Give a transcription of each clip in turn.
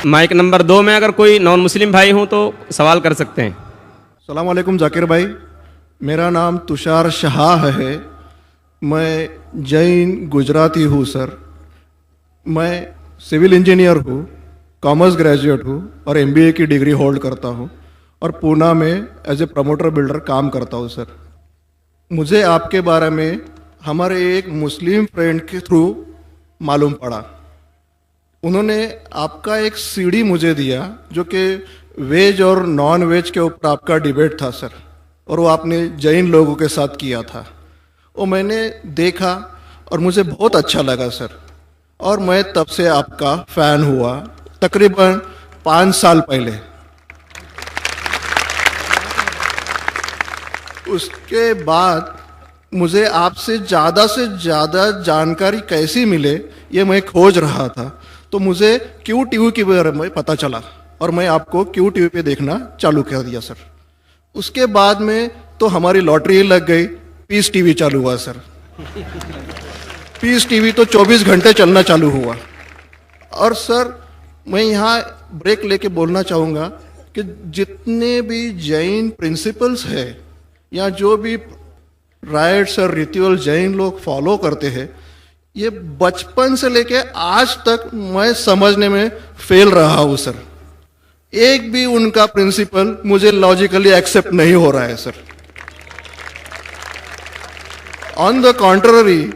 Mic number 2 में अगर कोई नॉन मुस्लिम भाई हों तो सवाल कर सकते हैं। सलाम वालेकुम जाकिर भाई, मेरा नाम तुषार शाह है। मैं जैन गुजराती हूँ सर। मैं सिविल इंजीनियर हूँ, कॉमर्स ग्रेजुएट हूँ और एमबीए की डिग्री होल्ड करता हूँ और पूना में एज ए प्रमोटर बिल्डर काम करता हूँ सर। मुझे आपके बारे में हमारे एक मुस्लिम फ्रेंड के थ्रू मालूम पड़ा। उन्होंने आपका एक सीडी मुझे दिया जो कि वेज और नॉन वेज के ऊपर आपका डिबेट था सर, और वो आपने जैन लोगों के साथ किया था। वो मैंने देखा और मुझे बहुत अच्छा लगा सर, और मैं तब से आपका फ़ैन हुआ तकरीबन 5 साल पहले। उसके बाद मुझे आपसे ज़्यादा जानकारी कैसी मिले ये मैं खोज रहा था, तो मुझे क्यू टीवी के बारे में पता चला और मैं आपको क्यू टीवी पे देखना चालू कर दिया सर। उसके बाद में तो हमारी लॉटरी लग गई, पीस टीवी चालू हुआ सर। पीस टीवी तो 24 घंटे चलना चालू हुआ। और सर मैं यहाँ ब्रेक लेके बोलना चाहूँगा कि जितने भी जैन प्रिंसिपल्स है या जो भी राइट्स और रिचुअल जैन लोग फॉलो करते हैं, ये बचपन से लेके आज तक मैं समझने में फेल रहा हूँ सर। एक भी उनका प्रिंसिपल मुझे लॉजिकली एक्सेप्ट नहीं हो रहा है सर। ऑन द कॉन्ट्ररी,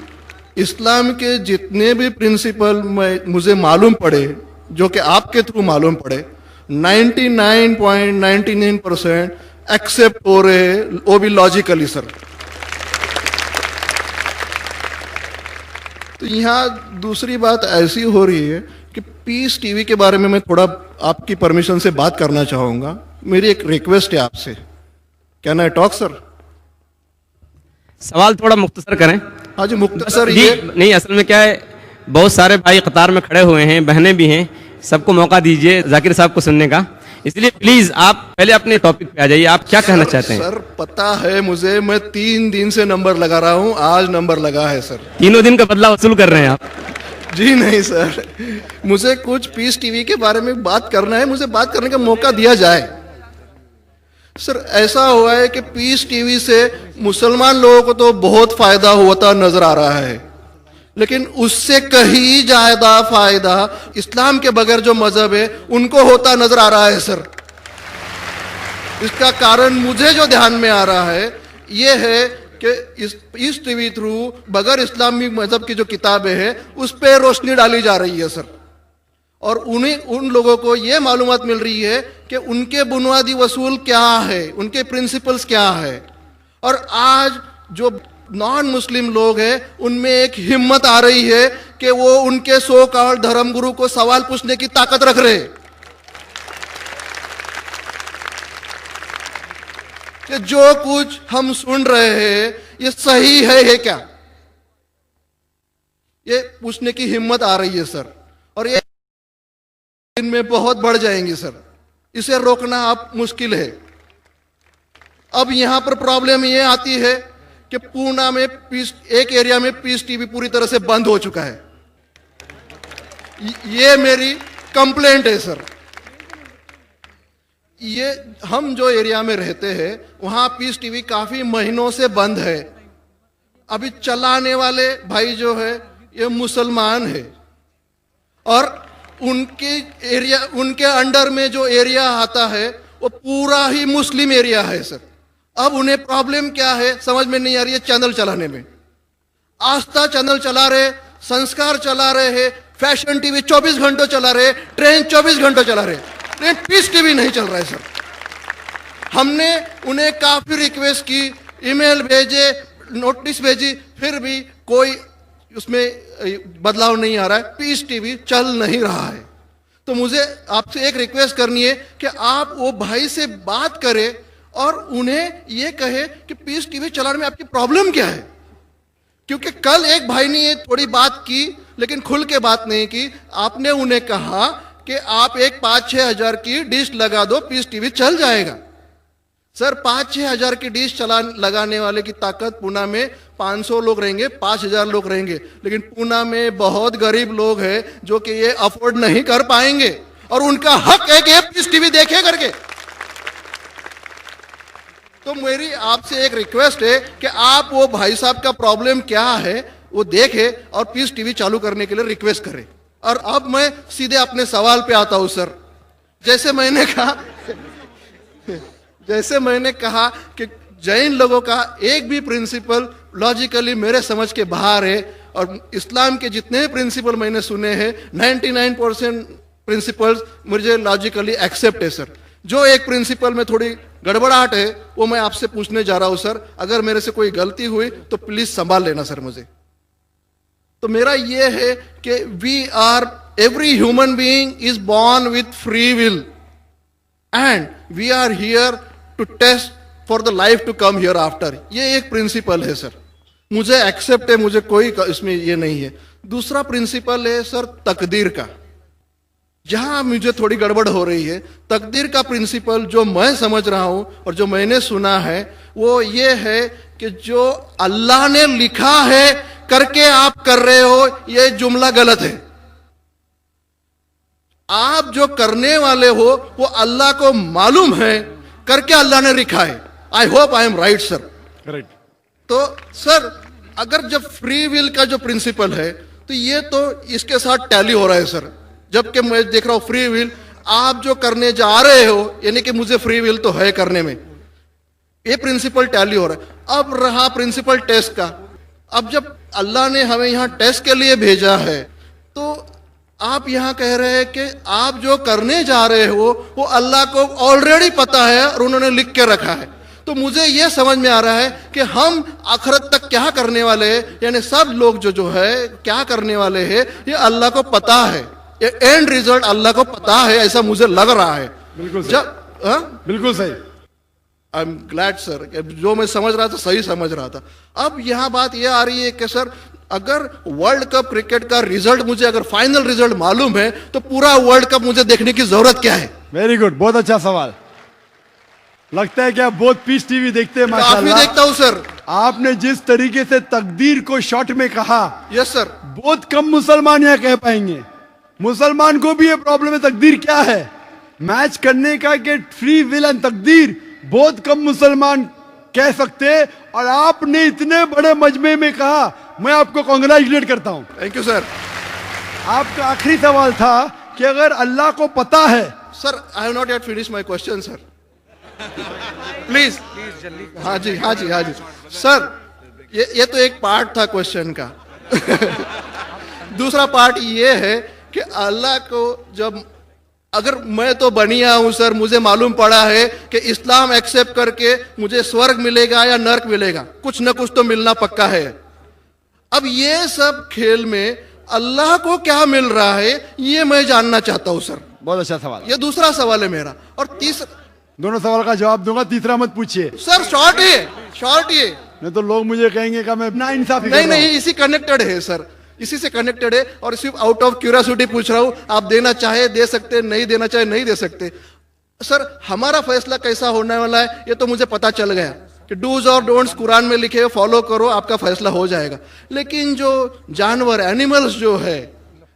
इस्लाम के जितने भी प्रिंसिपल मुझे मालूम पड़े, जो कि आपके थ्रू मालूम पड़े, 99.99% एक्सेप्ट हो रहे, वो भी लॉजिकली सर। तो यहाँ दूसरी बात ऐसी हो रही है कि पीस टीवी के बारे में मैं थोड़ा आपकी परमिशन से बात करना चाहूँगा। मेरी एक रिक्वेस्ट है आपसे, कैन आई टॉक सर? सवाल थोड़ा मुख्तसर करें। हाँ जी, मुख्तसर जी, ये नहीं, असल में क्या है, बहुत सारे भाई कतार में खड़े हुए हैं, बहनें भी हैं, सबको मौका दीजिए जाकिर साहब को सुनने का। इसलिए प्लीज आप पहले अपने टॉपिक पे आ जाइए, आप क्या कहना चाहते हैं? सर पता है मुझे, मैं 3 दिन से नंबर लगा रहा हूँ, आज नंबर लगा है सर। 3 दिन का बदला वसूल कर रहे हैं आप? जी नहीं सर, मुझे कुछ पीस टीवी के बारे में बात करना है, मुझे बात करने का मौका दिया जाए। सर ऐसा हुआ है कि पीस टीवी से मुसलमान लोगों को तो बहुत फायदा होता नजर आ रहा है, लेकिन उससे कहीं ज्यादा फायदा इस्लाम के बगैर जो मजहब है उनको होता नजर आ रहा है सर। इसका कारण मुझे जो ध्यान में आ रहा है ये है कि इस टीवी थ्रू बगैर इस्लामी मजहब की जो किताबें हैं उस पर रोशनी डाली जा रही है सर, और उन लोगों को ये मालूमात मिल रही है कि उनके बुनियादी वसूल क्या है, उनके प्रिंसिपल्स क्या है। और आज जो नॉन मुस्लिम लोग हैं उनमें एक हिम्मत आ रही है कि वो उनके सो कॉल्ड धर्मगुरु को सवाल पूछने की ताकत रख रहे कि जो कुछ हम सुन रहे हैं ये सही है क्या, ये पूछने की हिम्मत आ रही है सर। और ये इनमें बहुत बढ़ जाएंगे सर, इसे रोकना आप मुश्किल है। अब यहां पर प्रॉब्लम ये आती है कि पूना में एक एरिया में पीस टीवी पूरी तरह से बंद हो चुका है। ये मेरी कंप्लेंट है सर। ये हम जो एरिया में रहते हैं वहां पीस टीवी काफी महीनों से बंद है। अभी चलाने वाले भाई जो है ये मुसलमान है, और उनके अंडर में जो एरिया आता है वो पूरा ही मुस्लिम एरिया है सर। अब उन्हें प्रॉब्लम क्या है समझ में नहीं आ रही है। चैनल चलाने में आस्था चैनल चला रहे, संस्कार चला रहे हैं, फैशन टीवी 24 घंटों चला रहे, ट्रेन 24 घंटों चला रहे, लेकिन पीस टीवी नहीं चल रहा है सर। हमने उन्हें काफी रिक्वेस्ट की, ईमेल भेजे, नोटिस भेजी, फिर भी कोई उसमें बदलाव नहीं आ रहा है, पीस टीवी चल नहीं रहा है। तो मुझे आपसे एक रिक्वेस्ट करनी है कि आप वो भाई से बात करें और उन्हें ये कहे कि पीस टीवी चलाने में आपकी प्रॉब्लम क्या है। क्योंकि कल एक भाई ने ये थोड़ी बात की लेकिन खुल के बात नहीं की। आपने उन्हें कहा कि आप एक 5-6 हजार की डिश लगा दो, पीस टीवी चल जाएगा। सर 5-6 हजार की डिश लगाने वाले की ताकत पूना में 500 लोग रहेंगे, 5000 लोग रहेंगे, लेकिन पूना में बहुत गरीब लोग हैं जो कि ये अफोर्ड नहीं कर पाएंगे। और उनका हक है कि ये पीस टीवी देखे करके। तो मेरी आपसे एक रिक्वेस्ट है कि आप वो भाई साहब का प्रॉब्लम क्या है वो देखे और पीस टीवी चालू करने के लिए रिक्वेस्ट करें। और अब मैं सीधे अपने सवाल पे आता हूं सर। जैसे मैंने कहा कि जैन लोगों का एक भी प्रिंसिपल लॉजिकली मेरे समझ के बाहर है, और इस्लाम के जितने भी प्रिंसिपल मैंने सुने हैं 99% प्रिंसिपल्स मुझे लॉजिकली एक्सेप्ट है सर। जो एक प्रिंसिपल में थोड़ी गड़बड़ाहट है वो मैं आपसे पूछने जा रहा हूं सर। अगर मेरे से कोई गलती हुई तो प्लीज संभाल लेना सर मुझे। तो मेरा ये है कि every human being is born with free will and we are here to test for the life to come hereafter. ये एक प्रिंसिपल है सर, मुझे एक्सेप्ट है, मुझे कोई इसमें ये नहीं है। दूसरा प्रिंसिपल है सर तकदीर का, जहां मुझे थोड़ी गड़बड़ हो रही है। तकदीर का प्रिंसिपल जो मैं समझ रहा हूं और जो मैंने सुना है वो ये है कि जो अल्लाह ने लिखा है करके आप कर रहे हो, ये जुमला गलत है। आप जो करने वाले हो वो अल्लाह को मालूम है करके अल्लाह ने लिखा है। I hope I am right sir. Correct. तो सर अगर जब फ्री विल का जो प्रिंसिपल है तो ये तो इसके साथ टैली हो रहा है सर। जबकि मैं देख रहा हूं फ्री विल आप जो करने जा रहे हो, यानी कि मुझे फ्री विल तो है करने में, ये प्रिंसिपल टैली हो रहा है। अब रहा प्रिंसिपल टेस्ट का। अब जब अल्लाह ने हमें यहां टेस्ट के लिए भेजा है तो आप यहां कह रहे हैं कि आप जो करने जा रहे हो वो अल्लाह को ऑलरेडी पता है और उन्होंने लिख के रखा है। तो मुझे यह समझ में आ रहा है कि हम आखिरत तक क्या करने वाले हैं, यानी सब लोग जो है क्या करने वाले हैं ये अल्लाह को पता है। ये एंड रिजल्ट अल्लाह को पता है, ऐसा मुझे लग रहा है। बिल्कुल सही। बिल्कुल सही। आई एम ग्लैड सर, जो मैं समझ रहा था सही समझ रहा था। अब यहां बात यह आ रही है कि सर अगर वर्ल्ड कप क्रिकेट का रिजल्ट मुझे अगर फाइनल रिजल्ट मालूम है तो पूरा वर्ल्ड कप मुझे देखने की जरूरत क्या है? वेरी गुड, बहुत अच्छा सवाल। लगता है कि आप बहुत पीस टीवी देखते हैं माशाल्लाह। काफी देखता हूं सर। आपने जिस तरीके से तकदीर को शॉर्ट में कहा, यस सर, बहुत कम मुसलमान यह कह पाएंगे। मुसलमान को भी ये प्रॉब्लम है तकदीर क्या है, मैच करने का कि फ्री विल एंड तकदीर बहुत कम मुसलमान कह सकते हैं। और आपने इतने बड़े मजमे में कहा, मैं आपको कांग्रेचुलेट करता हूं। Thank you sir. आपका आखिरी सवाल था कि अगर अल्लाह को पता है। Sir I have not yet finish my question sir, please जल्दी। हाँ जी हाँ जी हाँ जी सर, ये तो एक पार्ट था क्वेश्चन का। दूसरा पार्ट ये है कि अल्लाह को जब अगर मैं तो बनिया हूं सर, मुझे मालूम पड़ा है कि इस्लाम एक्सेप्ट करके मुझे स्वर्ग मिलेगा या नर्क मिलेगा, कुछ ना कुछ तो मिलना पक्का है। अब ये सब खेल में अल्लाह को क्या मिल रहा है ये मैं जानना चाहता हूं सर। बहुत अच्छा सवाल। ये दूसरा सवाल है मेरा। और तीसरा, दोनों सवाल का जवाब दूंगा, तीसरा मत पूछिए सर। शॉर्ट ये नहीं तो लोग मुझे कहेंगे कि मैं ना इंसाफी नहीं, इसी कनेक्टेड है सर, इसी से कनेक्टेड है। और सिर्फ आउट ऑफ क्यूरियोसिटी पूछ रहा हूं, आप देना चाहे दे सकते, नहीं देना चाहे नहीं दे सकते। सर हमारा फैसला कैसा होने वाला है ये तो मुझे पता चल गया कि डूज और डोंट्स कुरान में लिखे हो, फॉलो करो, आपका फैसला हो जाएगा। लेकिन जो जानवर एनिमल्स जो है,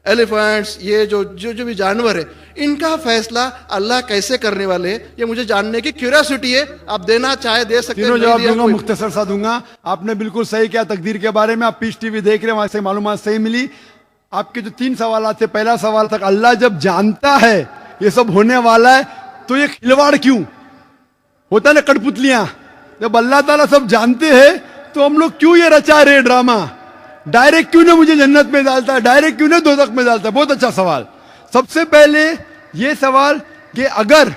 एलिफेंट्स, ये जो भी जानवर है, इनका फैसला अल्लाह कैसे करने वाले हैं ये मुझे जानने की क्यूरियोसिटी है। आप देना चाहे दे सकते हैं। तीनों जवाब दूंगा, मुख्तसर सा दूंगा। आपने बिल्कुल सही किया तकदीर के बारे में। आप पीस टीवी देख रहे हैं, वहां से मालूमात सही मिली। आपके जो 3 सवाल थे, पहला सवाल तक अल्लाह जब जानता है ये सब होने वाला है तो ये खिलवाड़ क्यों होता है ना, कठपुतलियां। जब अल्लाह ताला सब जानते हैं तो हम लोग क्यों ये रचा रहे ड्रामा? डायरेक्ट क्यों ना मुझे जन्नत में डालता है, डायरेक्ट क्यों ना दोज़ख में डालता है? बहुत अच्छा सवाल। सबसे पहले ये सवाल कि अगर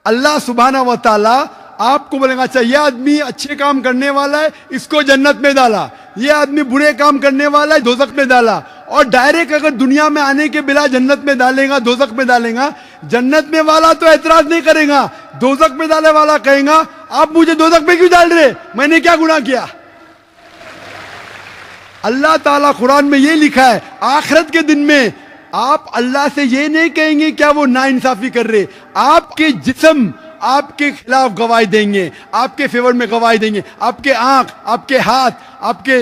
अल्लाह सुब्हाना व तआला आपको बोलेगा अच्छा ये आदमी अच्छे काम करने वाला है, इसको जन्नत में डाला, ये आदमी बुरे काम करने वाला है, दोज़ख में डाला, और डायरेक्ट अगर दुनिया में आने के बिना जन्नत में डालेगा, दोज़ख में डालेगा, जन्नत में वाला तो एतराज नहीं करेगा, दोज़ख में डाले वाला कहेगा आप मुझे दोज़ख में क्यों डाल रहे, मैंने क्या गुनाह किया? अल्लाह ताला कुरान में ये लिखा है आखिरत के दिन में आप अल्लाह से ये नहीं कहेंगे क्या वो नाइंसाफी कर रहे, आपके जिस्म आपके खिलाफ गवाही देंगे, आपके फेवर में गवाही देंगे, आपके आंख, आपके हाथ, आपके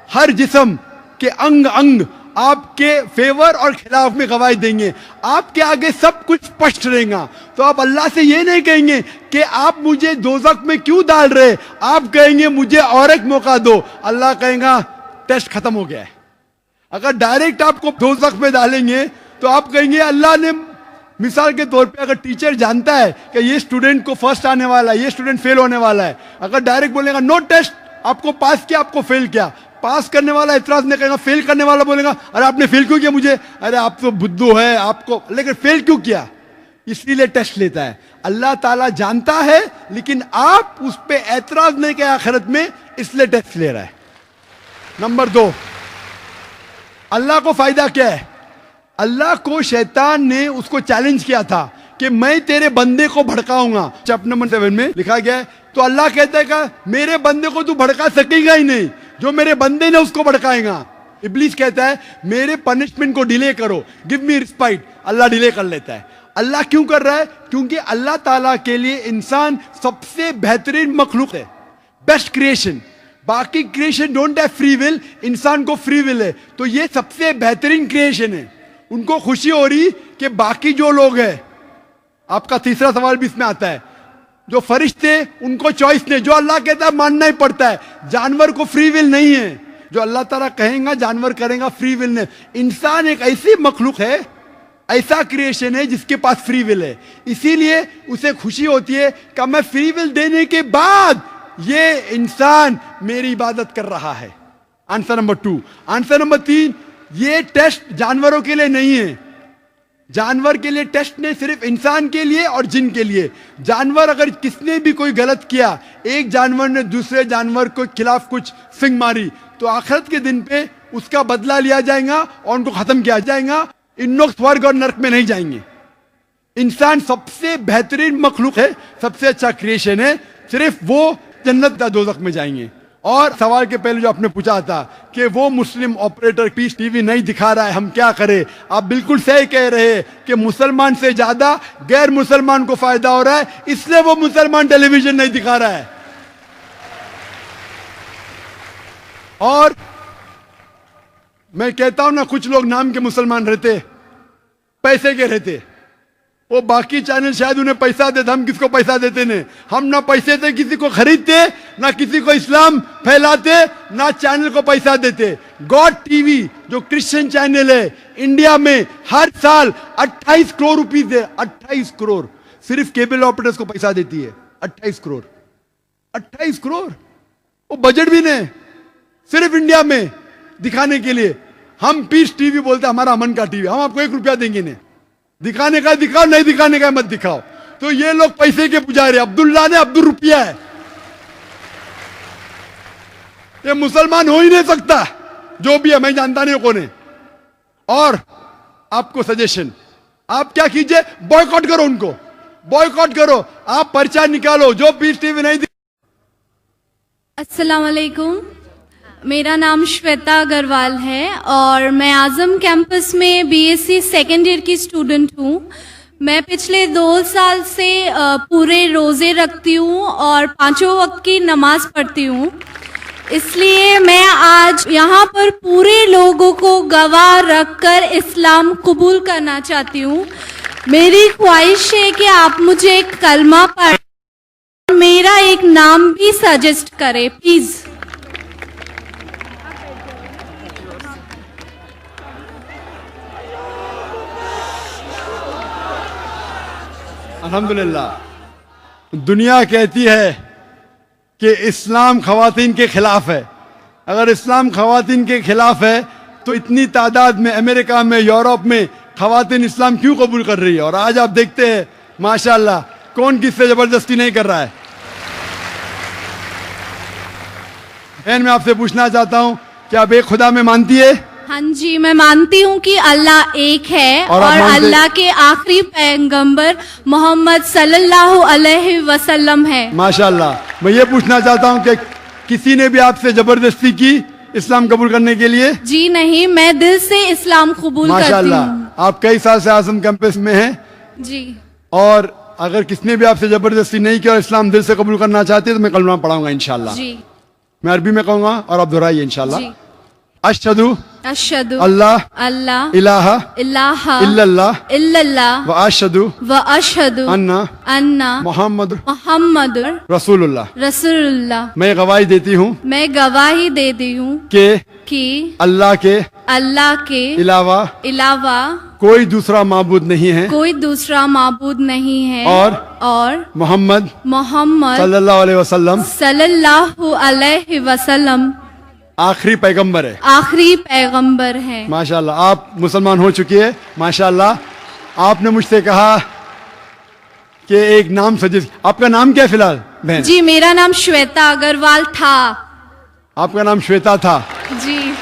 हर जिस्म के अंग अंग आपके फेवर और खिलाफ में गवाही देंगे। आपके आगे सब कुछ स्पष्ट रहेगा। तो आप अल्लाह से ये नहीं कहेंगे कि आप मुझे दोज़ख में क्यों डाल रहे, आप कहेंगे मुझे और एक मौका दो। अल्लाह कहेगा टेस्ट खत्म हो गया है। अगर डायरेक्ट आपको दोज़ख में डालेंगे तो आप कहेंगे अल्लाह ने, मिसाल के तौर पे अगर टीचर जानता है कि ये स्टूडेंट को फर्स्ट आने वाला है, ये स्टूडेंट फेल होने वाला है, अगर डायरेक्ट बोलेगा नो टेस्ट, आपको पास किया आपको फेल किया, पास करने वाला इतराज नहीं करेगा, फेल करने वाला बोलेगा अरे आपने फेल क्यों किया मुझे, अरे आप तो बुद्धू है आपको, लेकिन फेल क्यों किया, इसलिए टेस्ट लेता है। अल्लाह ताला जानता है लेकिन आप उस पर एतराज नहीं किया आखिरत में, इसलिए टेस्ट ले रहा है। नंबर 2, अल्लाह को फायदा क्या है? अल्लाह को शैतान ने उसको चैलेंज किया था कि मैं तेरे बंदे को भड़काऊंगा। चैप्टर नंबर 7 में लिखा गया है। तो अल्लाह कहता है कि मेरे बंदे को तू भड़का सकेगा ही नहीं, जो मेरे बंदे ने उसको भड़काएगा। इब्लीस कहता है मेरे पनिशमेंट को डिले करो, गिव मी रिस्पाइट। अल्लाह डिले कर लेता है। अल्लाह क्यों कर रहा है? क्योंकि अल्लाह ताला के लिए इंसान सबसे बेहतरीन मखलूक है, बेस्ट क्रिएशन। बाकी creation don't have free will, इंसान को फ्री विल है। तो ये सबसे बेहतरीन क्रिएशन है। उनको खुशी हो रही कि बाकी जो लोग हैं, आपका तीसरा सवाल भी इसमें आता है, जो फरिश्ते उनको चॉइस नहीं, जो अल्लाह कहता है मानना ही पड़ता है। जानवर को फ्री विल नहीं है, जो अल्लाह ताला कहेगा जानवर करेगा, फ्री विल नहीं। इंसान एक ऐसी मखलूक है, ऐसा क्रिएशन है जिसके पास फ्री विल है। इसीलिए उसे खुशी होती है कि मैं फ्री विल देने के बाद ये इंसान मेरी इबादत कर रहा है। Answer number 2। आंसर नंबर 3, ये टेस्ट जानवरों के लिए नहीं है। जानवर के लिए टेस्ट नहीं, सिर्फ इंसान के लिए और जिन के लिए। जानवर अगर किसने भी कोई गलत किया, एक जानवर ने दूसरे जानवर के खिलाफ कुछ सिंग मारी, तो आखिरत के दिन पे उसका बदला लिया जाएगा और उनको खत्म किया जाएगा। इन लोग स्वर्ग और नरक में नहीं जाएंगे। इंसान सबसे बेहतरीन मखलूक है, सबसे अच्छा क्रिएशन है, सिर्फ वो जन्नत या दोज़ख में जाएंगे। और सवाल के पहले जो आपने पूछा था कि वो मुस्लिम ऑपरेटर पीस टीवी नहीं दिखा रहा है, हम क्या करें? आप बिल्कुल सही कह रहे हैं कि मुसलमान से ज्यादा गैर मुसलमान को फायदा हो रहा है, इसलिए वो मुसलमान टेलीविजन नहीं दिखा रहा है। और मैं कहता हूं ना, कुछ लोग नाम के मुसलमान रहते, पैसे के रहते, वो बाकी चैनल शायद उन्हें पैसा देते, हम किसको पैसा देते नहीं। हम ना पैसे से किसी को खरीदते, ना किसी को इस्लाम फैलाते, ना चैनल को पैसा देते। गॉड टीवी जो क्रिश्चियन चैनल है, इंडिया में हर साल 28 करोड़ रुपीस है। 28 करोड़ सिर्फ केबल ऑपरेटर्स को पैसा देती है। 28 करोड़, 28 करोड़, वो बजट भी नहीं, सिर्फ इंडिया में दिखाने के लिए। हम पीस टीवी बोलते हमारा अमन का टीवी, हम आपको 1 रुपया देंगे नहीं। दिखाने का दिखाओ, नहीं दिखाने का मत दिखाओ। तो ये लोग पैसे के पुजारी, अब्दुल्ला ने अब्दुल रुपया है, ये मुसलमान हो ही नहीं सकता। जो भी है, मैं जानता नहीं कौन है। और आपको सजेशन, आप क्या कीजिए, बॉयकॉट करो उनको, बॉयकॉट करो, आप पर्चा निकालो। जो पीस टीवी नहीं अस्सलाम वालेकुम, मेरा नाम श्वेता अग्रवाल है और मैं आजम कैंपस में बीएससी सेकेंड ईयर की स्टूडेंट हूँ। मैं पिछले 2 साल से पूरे रोज़े रखती हूँ और 5 वक्त की नमाज पढ़ती हूँ। इसलिए मैं आज यहाँ पर पूरे लोगों को गवाह रखकर इस्लाम कबूल करना चाहती हूँ। मेरी ख्वाहिश है कि आप मुझे एक कलमा पढ़, मेरा एक नाम भी सजेस्ट करें प्लीज। अल्हम्दुलिल्लाह, दुनिया कहती है कि इस्लाम खवातीन के खिलाफ है। अगर इस्लाम खवातीन के खिलाफ है तो इतनी तादाद में अमेरिका में, यूरोप में खवातीन इस्लाम क्यों कबूल कर रही है? और आज आप देखते हैं माशाल्लाह कौन किससे जबरदस्ती नहीं कर रहा है। बहन, मैं आपसे पूछना चाहता हूं कि आप एक खुदा में मानती है? हाँ जी, मैं मानती हूँ कि अल्लाह एक है और अल्लाह के आखिरी पैगंबर मोहम्मद सल्लल्लाहु अलैहि वसल्लम है। माशाल्लाह। मैं ये पूछना चाहता हूँ कि किसी ने भी आपसे जबरदस्ती की इस्लाम कबूल करने के लिए? जी नहीं, मैं दिल से इस्लाम कबूल करती हूँ। माशाल्लाह। आप कई साल से आजम कैंपस में हैं जी। और अगर किसने भी आपसे जबरदस्ती नहीं किया और इस्लाम दिल से कबूल करना चाहते हैं तो मैं कलमा पढ़ाऊंगा इंशाल्लाह। जी। मैं अरबी में कहूंगा और आप दोहराइए इंशाल्लाह। जी। अशहदु अशहदु अल्लाह अल्लाह इलाहा इलाहा इल्लल्लाह इल्लल्लाह व अशहदु व अशहदु अन्ना अन्ना मोहम्मद मोहम्मद रसूलुल्लाह। रसूलुल्लाह। मैं गवाही देती हूँ मैं गवाही देती हूँ कि अल्लाह के अलावा कोई दूसरा माबूद नहीं है कोई दूसरा माबूद नहीं है और मोहम्मद मोहम्मद सल्लल्लाहु अलैहि वसल्लम आखिरी पैगंबर है, आखिरी पैगंबर है। माशाल्लाह आप मुसलमान हो चुकी है। माशाल्लाह आपने मुझसे कहा कि एक नाम सजेस्ट, आपका नाम क्या है फिलहाल बहन? जी मेरा नाम श्वेता अग्रवाल था। आपका नाम श्वेता था जी।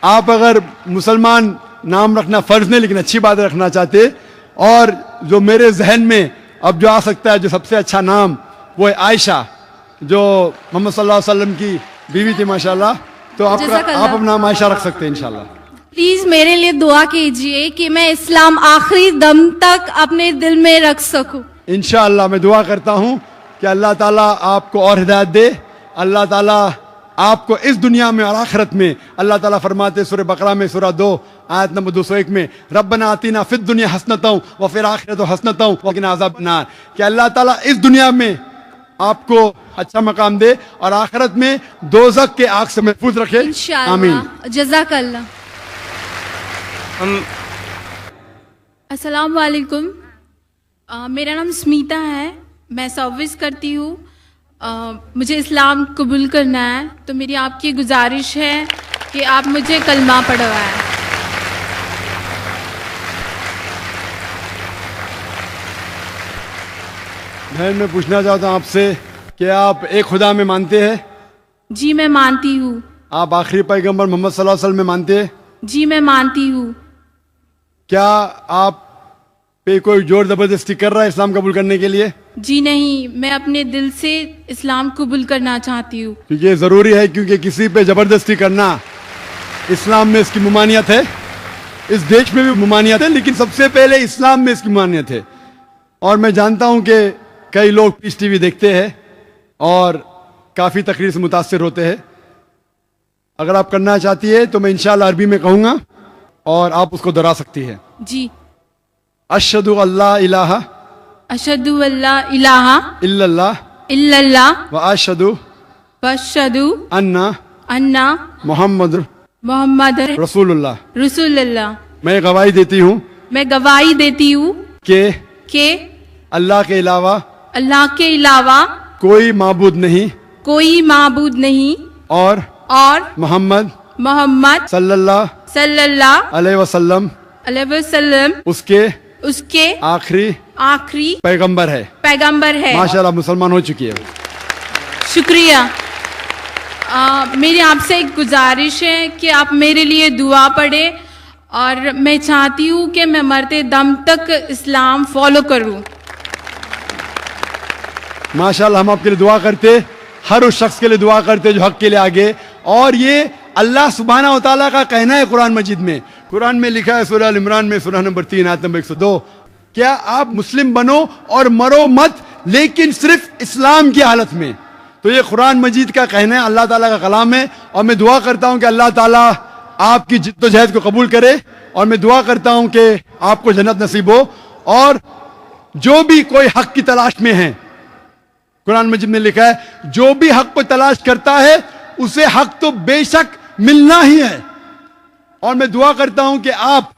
आप अगर मुसलमान नाम रखना फर्ज नहीं लेकिन अच्छी बात रखना चाहते, और जो मेरे जहन में अब जो आ सकता है जो सबसे अच्छा नाम वो है आयशा, जो मोहम्मद सल्लल्लाहु अलैहि वसल्लम की बीवी थी माशाल्लाह। तो आप अपना नाम आयशा रख सकते हैं इंशाल्लाह। प्लीज मेरे लिए दुआ कीजिए कि मैं इस्लाम आखिरी दम तक अपने दिल में रख सकूं। इंशाअल्लाह मैं दुआ करता हूँ कि अल्लाह ताला आपको और हिदायत दे। अल्लाह ताला आपको इस दुनिया में और आखिरत में, अल्लाह ताला फरमाते सूरह बकरा में सूरह 2 आयत नंबर 201 में, रब्बना आतीना फिद दुनिया हसनतौ व फिल आखिरति हसनतौ व क़िना अज़ाबन्नार, कि अल्लाह ताला इस दुनिया में आपको अच्छा मकाम दे और आखिरत में दोज़ख के आग से महफूज रखे। आमीन। जज़ाकल्लाह। अस्सलाम वालेकुम। मेरा नाम स्मिता है, मैं सर्विस करती हूँ। मुझे इस्लाम कबूल करना है, तो मेरी आपकी गुजारिश है कि आप मुझे कलमा पढ़वाएं। बहन मैं पूछना चाहता हूँ आपसे कि आप एक खुदा में मानते हैं? जी मैं मानती हूँ। आप आखिरी पैगंबर मोहम्मद सल्लल्लाहु अलैहि वसल्लम में मानते हैं? जी मैं मानती हूँ। क्या आप पे कोई जोर जबरदस्ती कर रहा है इस्लाम कबूल करने के लिए? जी नहीं, मैं अपने दिल से इस्लाम कबूल करना चाहती हूँ। क्योंकि ये जरूरी है, क्योंकि किसी पे जबरदस्ती करना इस्लाम में इसकी ममानियत है, इस देश में भी ममानियत है, लेकिन सबसे पहले इस्लाम में इसकी ममानियत है। और मैं जानता हूँ कि कई लोग पीस टीवी देखते हैं और काफ़ी तकरीर से मुतासिर होते हैं। अगर आप करना चाहती है तो मैं इंशाल्लाह अरबी में कहूँगा और आप उसको दोहरा सकती है। जी। अशहदु अल्ला इलाहा अशहदु अल्ला इलाहा इल्लल्लाह इल्लल्लाह व अशहदु अन्ना मोहम्मद रसूलुल्लाह। रसूलुल्लाह। मैं गवाही देती हूँ मैं गवाही देती हूँ कि अल्लाह के अलावा कोई माबूद नहीं और मोहम्मद सल्लल्लाहु अलैहि वसल्लम उसके आखिरी पैगंबर है। माशाल्लाह मुसलमान हो चुकी है। शुक्रिया। मेरी आपसे एक गुजारिश है कि आप मेरे लिए दुआ पढ़े, और मैं चाहती हूँ कि मैं मरते दम तक इस्लाम फॉलो करूँ। माशाल्लाह हम आपके लिए दुआ करते, हर उस शख्स के लिए दुआ करते जो हक के लिए आगे। और ये अल्लाह सुब्हाना व तआला का कहना है कुरान मजीद में। कुरान में लिखा है सूरह अल इमरान में सूरह नंबर 3 आयत नंबर 102, क्या आप मुस्लिम बनो और मरो मत, लेकिन सिर्फ इस्लाम की हालत में। तो ये कुरान मजीद का कहना है, अल्लाह ताला का कलाम है। और मैं दुआ करता हूँ कि अल्लाह ताला आपकी जिद्दोजहद को कबूल करे, और मैं दुआ करता हूँ कि आपको जन्नत नसीब हो। और जो भी कोई हक की तलाश में है, कुरान मजीद में लिखा है जो भी हक को तलाश करता है उसे हक तो बेशक मिलना ही है। और मैं दुआ करता हूं कि आप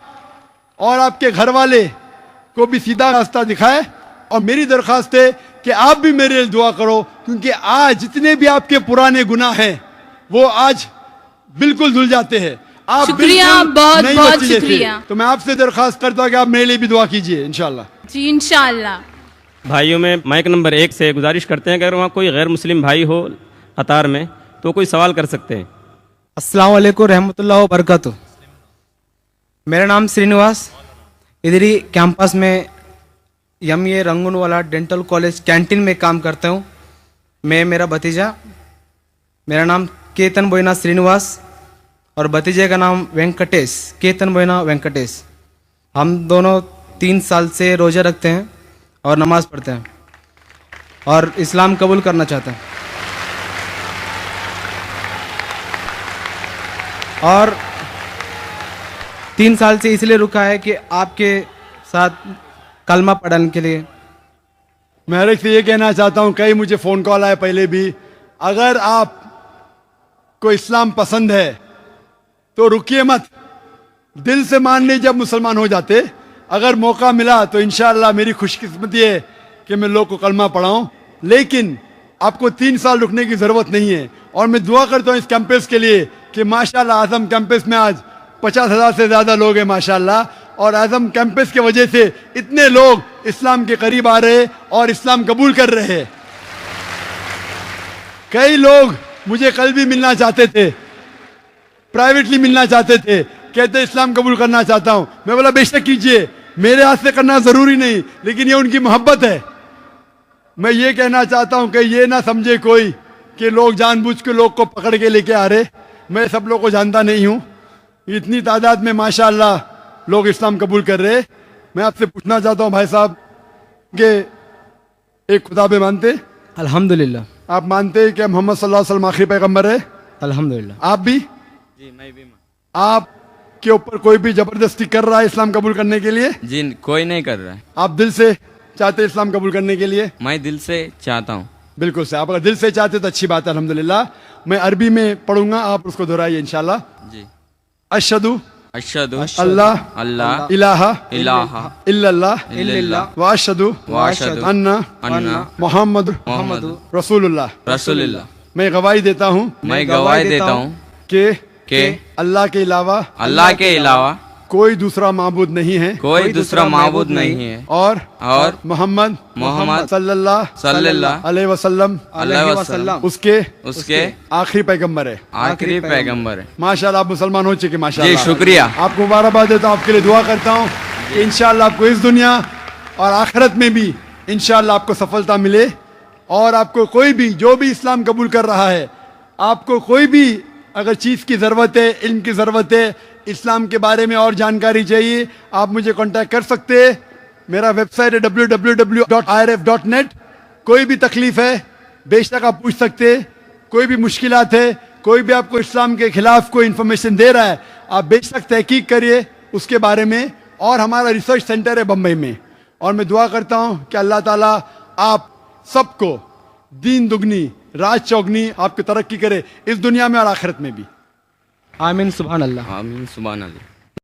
और आपके घर वाले को भी सीधा रास्ता दिखाए। और मेरी दरख्वास्त है कि आप भी मेरे लिए दुआ करो, क्योंकि आज जितने भी आपके पुराने गुनाह हैं वो आज बिल्कुल धुल जाते हैं। आप शुक्रिया, बहुत बहुत शुक्रिया। तो मैं आपसे दरख्वास्त करता हूं कि आप मेरे लिए भी दुआ कीजिए इंशाल्लाह। जी इंशाल्लाह। भाइयों में माइक नंबर 1 से गुजारिश करते हैं कि अगर वहाँ कोई गैर मुस्लिम भाई हो कतार में तो कोई सवाल कर सकते हैं। अस्सलाम वालेकुम रहमतुल्लाह व बरकातुहू। मेरा नाम श्रीनिवास, इधर ही कैंपस में MA Rangoonwala dental college canteen में काम करता हूँ। मैं मेरा भतीजा, मेरा नाम केतन बोइना श्रीनिवास और भतीजे का नाम वेंकटेश, केतन बोइना वेंकटेश। हम दोनों 3 साल से रोज़ा रखते हैं और नमाज पढ़ते हैं और इस्लाम कबूल करना चाहते हैं। और 3 साल से इसलिए रुका है कि आपके साथ कलमा पढ़ने के लिए। मैं हर एक से ये कहना चाहता हूं, कई मुझे फोन कॉल आए पहले भी, अगर आप को इस्लाम पसंद है तो रुकिए मत, दिल से मान लीजिए, जब मुसलमान हो जाते। अगर मौका मिला तो इंशाअल्लाह मेरी खुशकिस्मती है कि मैं लोग को कलमा पढ़ाऊं, लेकिन आपको 3 साल रुकने की जरूरत नहीं है। और मैं दुआ करता हूं इस कैंपस के लिए कि माशाअल्लाह आजम कैंपस में आज 50,000 से ज्यादा लोग हैं माशाअल्लाह, और आजम कैंपस की वजह से इतने लोग इस्लाम के करीब आ रहे और इस्लाम कबूल कर रहे हैं। कई लोग मुझे कल भी मिलना चाहते थे, प्राइवेटली मिलना चाहते थे, कहते इस्लाम कबूल करना चाहता हूं। मैं बोला बेशक कीजिए, मेरे हाथ से करना जरूरी नहीं, लेकिन ये उनकी मोहब्बत है। मैं ये कहना चाहता हूं कि ये ना समझे कोई कि लोग जानबूझ के लोग को पकड़ के लेके आ रहे। मैं सब लोग को जानता नहीं हूं, इतनी तादाद में माशाअल्लाह लोग इस्लाम कबूल कर रहे। मैं आपसे पूछना चाहता हूं भाई साहब कि एक खुदा पे मानते? अल्हम्दुलिल्लाह। आप मानते हैं कि मोहम्मद सल्लल्लाहु अलैहि वसल्लम आखिरी पैगंबर है? अल्हम्दुलिल्लाह। आप भी? जी मैं भी। आप के ऊपर कोई भी जबरदस्ती कर रहा है इस्लाम कबूल करने के लिए? जी कोई नहीं कर रहा है। आप दिल से चाहते हैं इस्लाम कबूल करने के लिए? मैं दिल से चाहता हूँ। बिल्कुल से, आप अगर दिल से चाहते तो अच्छी बात है, अल्हम्दुलिल्लाह। मैं अरबी में पढ़ूंगा, आप उसको दोहराइए इंशाल्लाह। जी। अशहदु अशहदु अल्लाह अल्लाह इलाहा इलाहा इल्लल्लाह इल्लल्लाह व अशहदु वाशहदु अन्ना अन्ना मोहम्मद मोहम्मद रसूलुल्लाह। रसूलुल्लाह। मैं गवाही देता हूँ मैं गवाही देता हूँ कि अल्लाह के अलावा के अलावा कोई दूसरा माबूद नहीं है कोई दूसरा माबूद नहीं है, और मोहम्मद सल्लल्लाहु अलैहि वसल्लम उसके आखिरी पैगंबर है, आखिरी पैगंबर है। माशाल्लाह आप मुसलमान हो चुके माशाल्लाह। जी शुक्रिया। आपको मुबारकबाद देता हूँ, आपके लिए दुआ करता हूँ कि इंशाल्लाह आपको इस दुनिया और आखिरत में भी इंशाल्लाह आपको सफलता मिले। और आपको कोई भी जो भी इस्लाम कबूल कर रहा है, आपको कोई भी अगर चीज़ की ज़रूरत है, इल्म की ज़रूरत है, इस्लाम के बारे में और जानकारी चाहिए, आप मुझे कांटेक्ट कर सकते हैं। मेरा वेबसाइट है www.irf.net। कोई भी तकलीफ है बेशक आप पूछ सकते हैं, कोई भी मुश्किलात है, कोई भी आपको इस्लाम के खिलाफ कोई इन्फॉर्मेशन दे रहा है, आप बेशक तहकीक करिए उसके बारे में। और हमारा रिसर्च सेंटर है बम्बई में। और मैं दुआ करता हूँ कि अल्लाह ताला आप सबको दीन दुगनी राज चौगनी आपकी तरक्की करे, इस दुनिया में और आखिरत में भी। आमीन सुभान अल्लाह। आमीन सुभान अल्लाह।